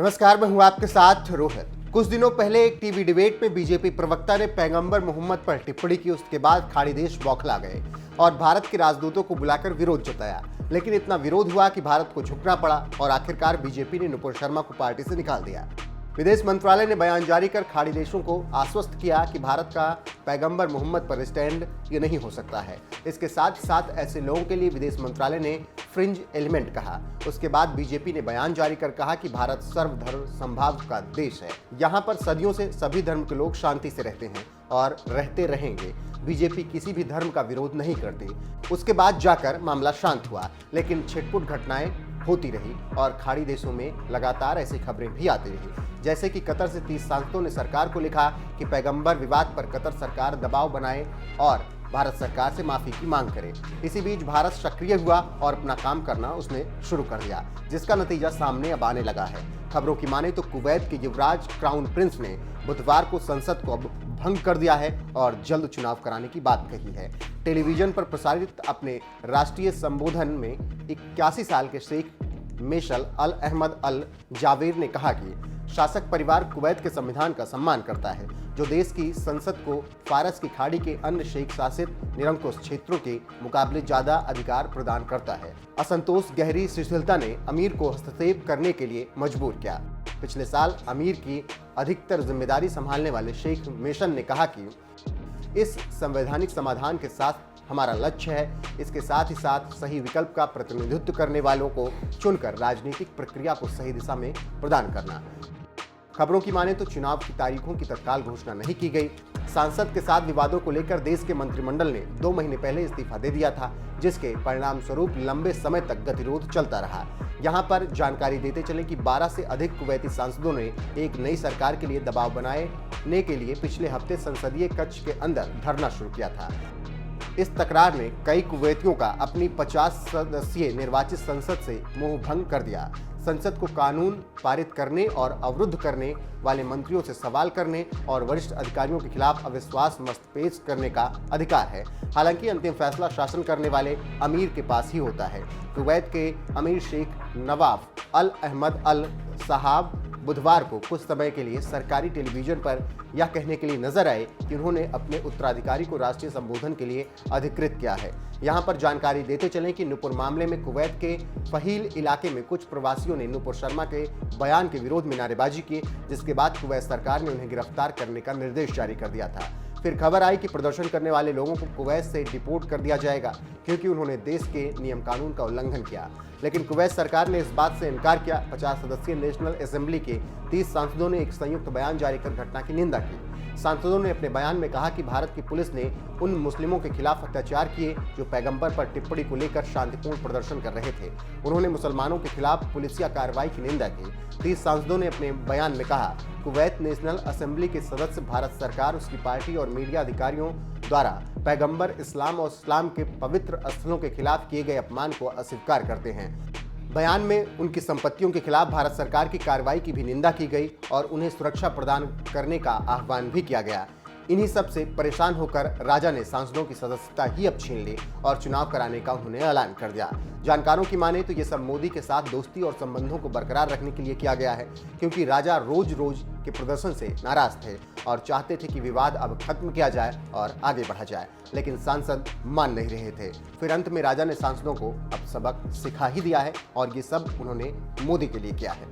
नमस्कार, मैं हूं आपके साथ रोहित। कुछ दिनों पहले एक टीवी डिबेट में बीजेपी प्रवक्ता ने पैगंबर मोहम्मद पर टिप्पणी की। उसके बाद खाड़ी देश बौखला गए और भारत के राजदूतों को बुलाकर विरोध जताया। लेकिन इतना विरोध हुआ कि भारत को झुकना पड़ा और आखिरकार बीजेपी ने नुपुर शर्मा को पार्टी से निकाल दिया। विदेश मंत्रालय ने बयान जारी कर खाड़ी देशों को आश्वस्त किया कि भारत का पैगंबर मोहम्मद पर स्टैंड ये नहीं हो सकता है। इसके साथ साथ ऐसे लोगों के लिए विदेश मंत्रालय ने फ्रिंज एलिमेंट कहा। उसके बाद बीजेपी ने बयान जारी कर कहा कि भारत सर्वधर्म समभाव का देश है। यहाँ पर सदियों से सभी धर्म के लोग शांति से रहते हैं और रहते रहेंगे। बीजेपी किसी भी धर्म का विरोध नहीं करती। उसके बाद जाकर मामला शांत हुआ, लेकिन छिटपुट घटनाएं होती रही और खाड़ी देशों में लगातार ऐसी खबरें भी आती रही। जैसे कि कतर से 30 सांसदों ने सरकार को लिखा कि पैगंबर विवाद पर कतर सरकार दबाव बनाए और भारत सरकार से माफी की मांग करे। इसी बीच भारत सक्रिय हुआ और अपना काम करना उसने शुरू कर दिया, जिसका नतीजा सामने अब आने लगा है। खबरों की माने तो कुवैत के युवराज क्राउन प्रिंस ने बुधवार को संसद को अब भंग कर दिया है और जल्द चुनाव कराने की बात कही है। टेलीविजन पर प्रसारित अपने राष्ट्रीय संबोधन में 81 साल के शेख मेशल अल अहमद अल जावेर ने कहा कि शासक परिवार कुवैत के संविधान का सम्मान करता है, जो देश की संसद को फारस की खाड़ी के अन्य शेख शासित निरंकुश क्षेत्रों के मुकाबले ज्यादा अधिकार प्रदान करता है। असंतोष गहरी शिथिलता ने अमीर को हस्तक्षेप करने के लिए मजबूर किया। पिछले साल अमीर की अधिकतर जिम्मेदारी संभालने वाले शेख मेशन ने कहा कि इस संवैधानिक समाधान के साथ हमारा लक्ष्य है, इसके साथ ही साथ सही विकल्प का प्रतिनिधित्व करने वालों को चुनकर राजनीतिक प्रक्रिया को सही दिशा में प्रदान करना। खबरों की माने तो चुनाव की तारीखों की तत्काल घोषणा नहीं की गई। सांसद के साथ विवादों को लेकर देश के मंत्रिमंडल ने 2 महीने पहले इस्तीफा दे दिया था, जिसके परिणाम स्वरूप लंबे समय तक गतिरोध चलता रहा। यहाँ पर जानकारी देते चले कि 12 से अधिक कुवैती सांसदों ने एक नई सरकार के लिए दबाव बनाने के लिए पिछले हफ्ते संसदीय कक्ष के अंदर धरना शुरू किया था। इस तकरार ने कई कुवैतियों का अपनी 50 सदस्यीय निर्वाचित संसद से मोह भंग कर दिया। संसद को कानून पारित करने और अवरुद्ध करने वाले मंत्रियों से सवाल करने और वरिष्ठ अधिकारियों के खिलाफ अविश्वास मत पेश करने का अधिकार है। हालांकि अंतिम फैसला शासन करने वाले अमीर के पास ही होता है। कुवैत के अमीर शेख नवाफ अल अहमद अल साहब बुधवार को कुछ समय के लिए सरकारी टेलीविजन पर यह कहने के लिए नजर आए कि उन्होंने अपने उत्तराधिकारी को राष्ट्रीय संबोधन के लिए अधिकृत किया है। यहाँ पर जानकारी देते चलें कि नुपुर मामले में कुवैत के फहील इलाके में कुछ प्रवासियों ने नुपुर शर्मा के बयान के विरोध में नारेबाजी की, जिसके बाद कुवैत सरकार ने उन्हें गिरफ्तार करने का निर्देश जारी कर दिया था। फिर खबर आई कि प्रदर्शन करने वाले लोगों को कुवैत से डिपोर्ट कर दिया जाएगा, क्योंकि उन्होंने देश के नियम कानून का उल्लंघन किया। लेकिन कुवैत सरकार ने इस बात से इनकार किया। 50 सदस्यीय नेशनल असेंबली के 30 सांसदों ने एक संयुक्त बयान जारी कर घटना की निंदा की। सांसदों ने अपने बयान में कहा कि भारत की पुलिस ने उन मुस्लिमों के खिलाफ अत्याचार किए जो पैगंबर पर टिप्पणी को लेकर शांतिपूर्ण प्रदर्शन कर रहे थे। उन्होंने मुसलमानों के खिलाफ पुलिसिया कार्रवाई की निंदा की। 30 सांसदों ने अपने बयान में कहा, कुवैत नेशनल असेंबली के सदस्य भारत सरकार, उसकी पार्टी और मीडिया अधिकारियों द्वारा पैगंबर इस्लाम और इस्लाम के पवित्र स्थलों के खिलाफ किए गए अपमान को अस्वीकार करते हैं। बयान में उनकी संपत्तियों के खिलाफ भारत सरकार की कार्रवाई की भी निंदा की गई और उन्हें सुरक्षा प्रदान करने का आह्वान भी किया गया। इन्हीं सब से परेशान होकर राजा ने सांसदों की सदस्यता ही अब छीन ली और चुनाव कराने का उन्होंने ऐलान कर दिया। जानकारों की माने तो ये सब मोदी के साथ दोस्ती और संबंधों को बरकरार रखने के लिए किया गया है, क्योंकि राजा रोज रोज के प्रदर्शन से नाराज थे और चाहते थे कि विवाद अब खत्म किया जाए और आगे बढ़ा जाए, लेकिन सांसद मान नहीं रहे थे। फिर अंत में राजा ने सांसदों को अब सबक सिखा ही दिया है और ये सब उन्होंने मोदी के लिए किया है।